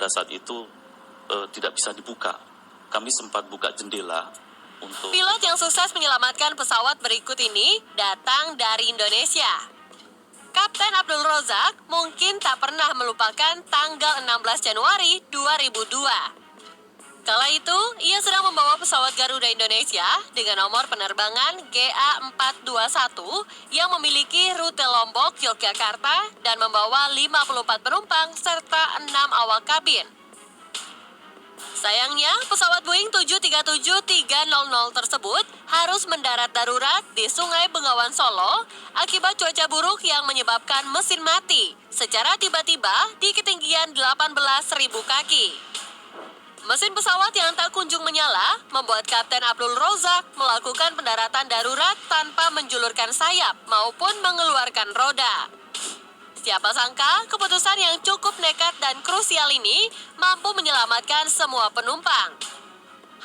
pada saat itu tidak bisa dibuka. Kami sempat buka jendela untuk... Pilot yang sukses menyelamatkan pesawat berikut ini datang dari Indonesia. Kapten Abdul Rozak mungkin tak pernah melupakan tanggal 16 Januari 2002. Kala itu, ia sedang membawa pesawat Garuda Indonesia dengan nomor penerbangan GA421 yang memiliki rute Lombok, Yogyakarta dan membawa 54 penumpang serta 6 awak kabin. Sayangnya, pesawat Boeing 737-300 tersebut harus mendarat darurat di Sungai Bengawan Solo akibat cuaca buruk yang menyebabkan mesin mati secara tiba-tiba di ketinggian 18.000 kaki. Mesin pesawat yang tak kunjung menyala membuat Kapten Abdul Rozak melakukan pendaratan darurat tanpa menjulurkan sayap maupun mengeluarkan roda. Siapa sangka keputusan yang cukup nekat dan krusial ini mampu menyelamatkan semua penumpang.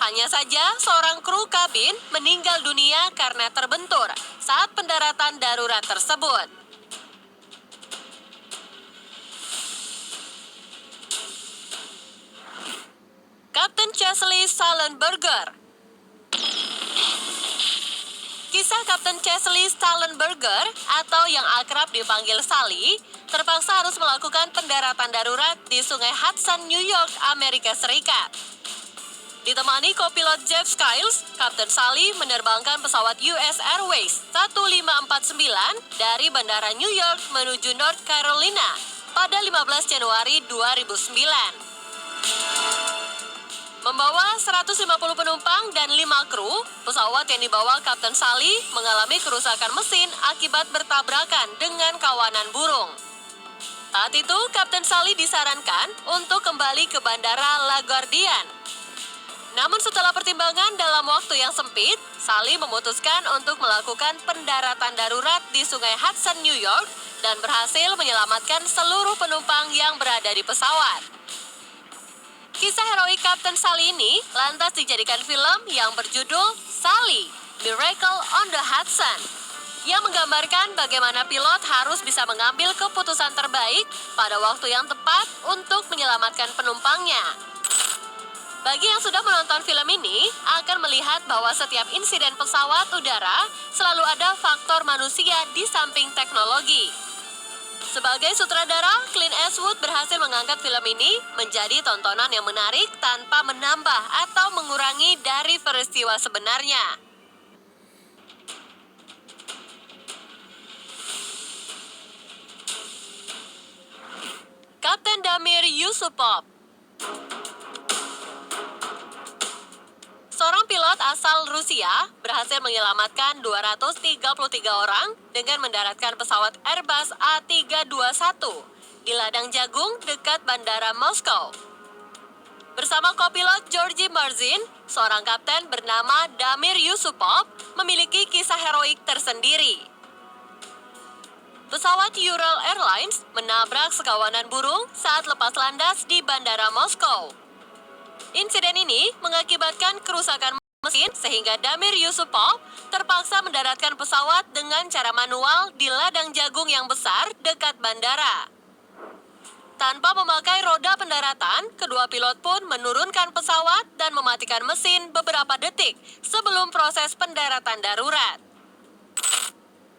Hanya saja seorang kru kabin meninggal dunia karena terbentur saat pendaratan darurat tersebut. Kapten Chesley Sullenberger. Kisah Kapten Chesley Sullenberger atau yang akrab dipanggil Sally terpaksa harus melakukan pendaratan darurat di Sungai Hudson, New York, Amerika Serikat. Ditemani kopilot Jeff Skiles, Kapten Sally menerbangkan pesawat US Airways 1549 dari Bandara New York menuju North Carolina pada 15 Januari 2009. Membawa 150 penumpang dan 5 kru, pesawat yang dibawa Kapten Sally mengalami kerusakan mesin akibat bertabrakan dengan kawanan burung. Saat itu, Kapten Sally disarankan untuk kembali ke Bandara LaGuardia. Namun setelah pertimbangan dalam waktu yang sempit, Sally memutuskan untuk melakukan pendaratan darurat di Sungai Hudson, New York dan berhasil menyelamatkan seluruh penumpang yang berada di pesawat. Kisah heroik Kapten Sally ini lantas dijadikan film yang berjudul Sally, Miracle on the Hudson, yang menggambarkan bagaimana pilot harus bisa mengambil keputusan terbaik pada waktu yang tepat untuk menyelamatkan penumpangnya. Bagi yang sudah menonton film ini, akan melihat bahwa setiap insiden pesawat udara selalu ada faktor manusia di samping teknologi. Sebagai sutradara, Clint Eastwood berhasil mengangkat film ini menjadi tontonan yang menarik tanpa menambah atau mengurangi dari peristiwa sebenarnya. Kapten Damir Yusupov. Seorang pilot asal Rusia berhasil menyelamatkan 233 orang dengan mendaratkan pesawat Airbus A321 di ladang jagung dekat Bandara Moskow. Bersama kopilot Georgy Marzin, seorang kapten bernama Damir Yusupov memiliki kisah heroik tersendiri. Pesawat Ural Airlines menabrak sekawanan burung saat lepas landas di Bandara Moskow. Insiden ini mengakibatkan kerusakan mesin sehingga Damir Yusupov terpaksa mendaratkan pesawat dengan cara manual di ladang jagung yang besar dekat bandara. Tanpa memakai roda pendaratan, kedua pilot pun menurunkan pesawat dan mematikan mesin beberapa detik sebelum proses pendaratan darurat.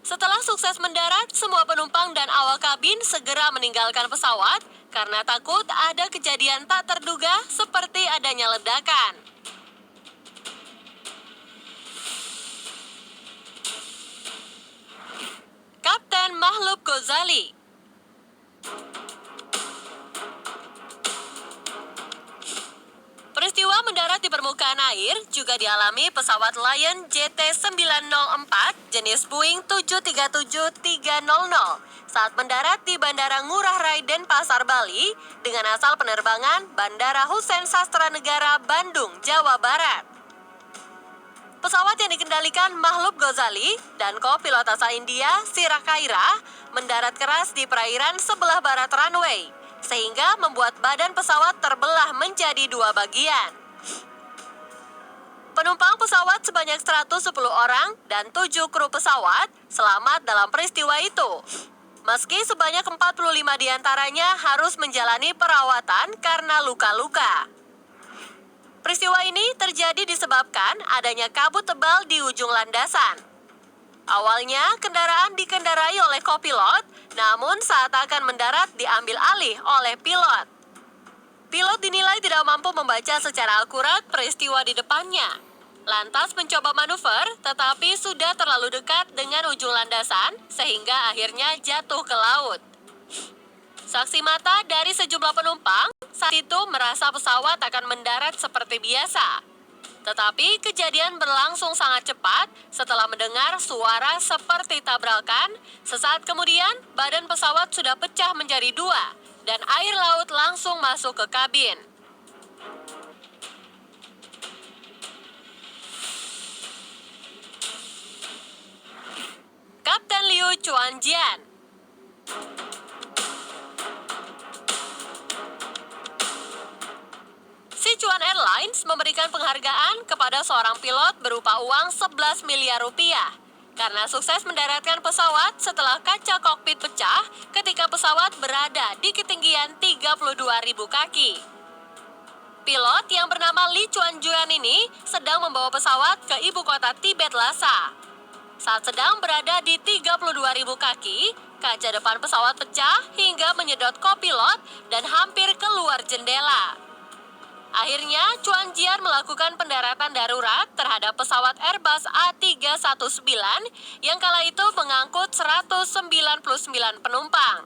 Setelah sukses mendarat, semua penumpang dan awak kabin segera meninggalkan pesawat karena takut ada kejadian tak terduga seperti adanya ledakan. Kapten Mahlub Ghazali. Peristiwa mendarat di permukaan air juga dialami pesawat Lion JT904 jenis Boeing 737-300 saat mendarat di Bandara Ngurah Rai Denpasar, Bali dengan asal penerbangan Bandara Hussein Sastranegara, Bandung, Jawa Barat. Pesawat yang dikendalikan Mahlub Ghazali dan kopilot asal India, Sira Kaira, mendarat keras di perairan sebelah barat runway, sehingga membuat badan pesawat terbelah menjadi dua bagian. Penumpang pesawat sebanyak 110 orang dan 7 kru pesawat selamat dalam peristiwa itu. Meski sebanyak 45 diantaranya harus menjalani perawatan karena luka-luka. Peristiwa ini terjadi disebabkan adanya kabut tebal di ujung landasan. Awalnya, kendaraan dikendarai oleh kopilot, namun saat akan mendarat diambil alih oleh pilot. Pilot dinilai tidak mampu membaca secara akurat peristiwa di depannya. Lantas mencoba manuver, tetapi sudah terlalu dekat dengan ujung landasan, sehingga akhirnya jatuh ke laut. Saksi mata dari sejumlah penumpang saat itu merasa pesawat akan mendarat seperti biasa. Tetapi kejadian berlangsung sangat cepat setelah mendengar suara seperti tabrakan. Sesaat kemudian, badan pesawat sudah pecah menjadi dua dan air laut langsung masuk ke kabin. Kapten Liu Chuanjian. Sichuan Airlines memberikan penghargaan kepada seorang pilot berupa uang 11 miliar rupiah karena sukses mendaratkan pesawat setelah kaca kokpit pecah ketika pesawat berada di ketinggian 32.000 kaki. Pilot yang bernama Li Chuanjuan ini sedang membawa pesawat ke ibu kota Tibet Lhasa. Saat sedang berada di 32.000 kaki, kaca depan pesawat pecah hingga menyedot kopilot dan hampir keluar jendela. Akhirnya, Chuanjian melakukan pendaratan darurat terhadap pesawat Airbus A319 yang kala itu mengangkut 199 penumpang.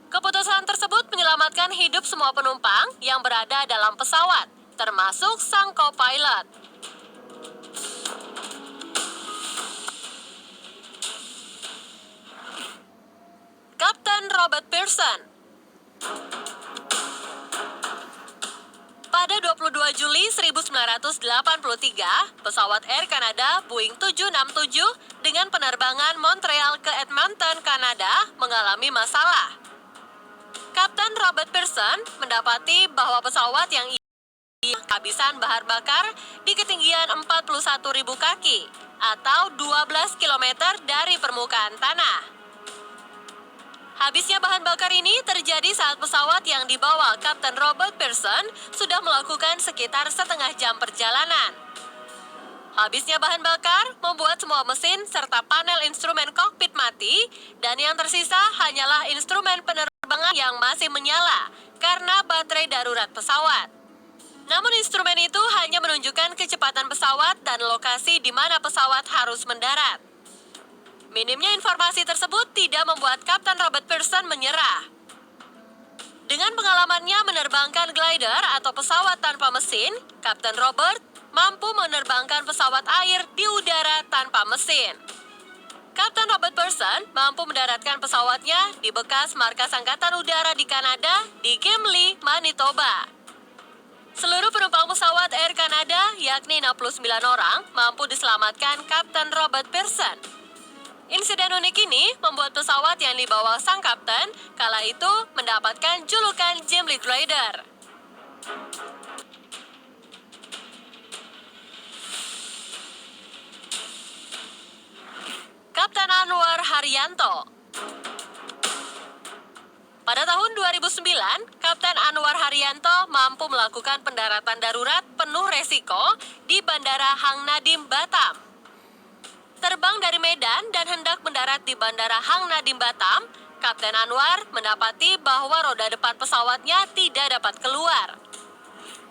Keputusan tersebut menyelamatkan hidup semua penumpang yang berada dalam pesawat, termasuk sang co-pilot. Kapten Robert Pearson. Pada 22 Juli 1983, pesawat Air Canada Boeing 767 dengan penerbangan Montreal ke Edmonton, Kanada mengalami masalah. Kapten Robert Pearson mendapati bahwa pesawat yang kehabisan bahan bakar di ketinggian 41.000 kaki atau 12 km dari permukaan tanah. Habisnya bahan bakar ini terjadi saat pesawat yang dibawa Kapten Robert Pearson sudah melakukan sekitar setengah jam perjalanan. Habisnya bahan bakar membuat semua mesin serta panel instrumen kokpit mati dan yang tersisa hanyalah instrumen penerbangan yang masih menyala karena baterai darurat pesawat. Namun instrumen itu hanya menunjukkan kecepatan pesawat dan lokasi di mana pesawat harus mendarat. Minimnya informasi tersebut tidak membuat Kapten Robert Pearson menyerah. Dengan pengalamannya menerbangkan glider atau pesawat tanpa mesin, Kapten Robert mampu menerbangkan pesawat air di udara tanpa mesin. Kapten Robert Pearson mampu mendaratkan pesawatnya di bekas markas Angkatan Udara di Kanada di Gimli, Manitoba. Seluruh penumpang pesawat Air Canada, yakni 69 orang, mampu diselamatkan Kapten Robert Pearson. Insiden unik ini membuat pesawat yang dibawa sang kapten kala itu mendapatkan julukan Gimli Glider. Kapten Anwar Haryanto. Pada tahun 2009, Kapten Anwar Haryanto mampu melakukan pendaratan darurat penuh resiko di Bandara Hang Nadim, Batam. Terbang dari Medan dan hendak mendarat di Bandara Hang Nadim, Batam, Kapten Anwar mendapati bahwa roda depan pesawatnya tidak dapat keluar.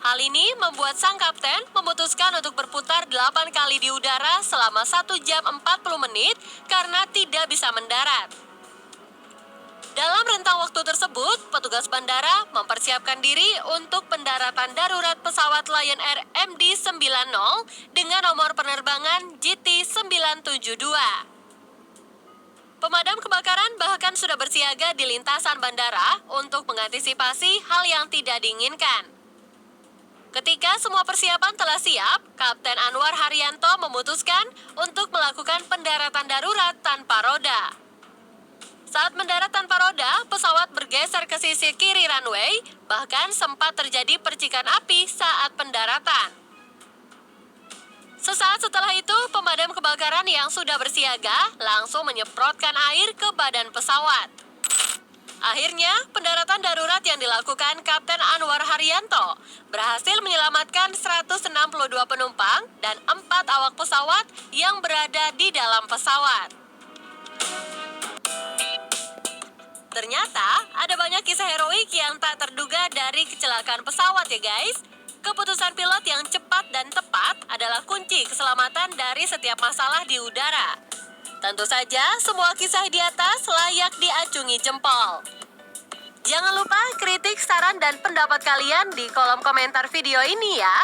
Hal ini membuat sang kapten memutuskan untuk berputar 8 kali di udara selama 1 jam 40 menit karena tidak bisa mendarat. Dalam rentang waktu tersebut, petugas bandara mempersiapkan diri untuk pendaratan darurat pesawat Lion Air MD-90 dengan nomor penerbangan GT972. Pemadam kebakaran bahkan sudah bersiaga di lintasan bandara untuk mengantisipasi hal yang tidak diinginkan. Ketika semua persiapan telah siap, Kapten Anwar Haryanto memutuskan untuk melakukan pendaratan darurat tanpa roda. Saat mendarat tanpa roda, pesawat bergeser ke sisi kiri runway, bahkan sempat terjadi percikan api saat pendaratan. Sesaat setelah itu, pemadam kebakaran yang sudah bersiaga langsung menyemprotkan air ke badan pesawat. Akhirnya, pendaratan darurat yang dilakukan Kapten Anwar Haryanto berhasil menyelamatkan 162 penumpang dan 4 awak pesawat yang berada di dalam pesawat. Ternyata, ada banyak kisah heroik yang tak terduga dari kecelakaan pesawat ya guys. Keputusan pilot yang cepat dan tepat adalah kunci keselamatan dari setiap masalah di udara. Tentu saja, semua kisah di atas layak diacungi jempol. Jangan lupa kritik, saran, dan pendapat kalian di kolom komentar video ini ya.